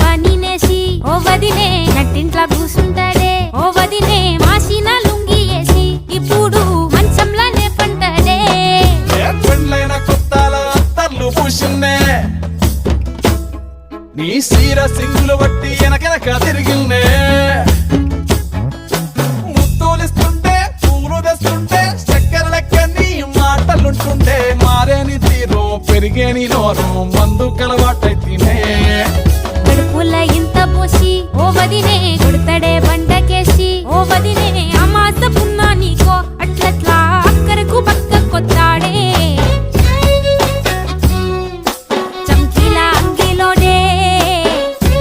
అవన్నీ నేసి ఓ వదినే నట్టింట్లా కూసుంటాడే ఓ వదినే మాసిన లుంగి వేసి ఇప్పుడు మంచంలానే పంటాడే పెళ్ళైన కొత్తాల అత్తర్లు పూసిన్నే నీ సీర సింగులు బట్టి వెనకెనక తిరిగిన్నే ముత్తూలిస్తుంటే పూలు తెస్తుంటే చక్కెర లెక్క నీ మాటలుంటుంటే మారేని తీరు పెరిగేని నోరు మందు కలవాటైతేనే కడుపుల ఇంత పోసి ఓ వదినే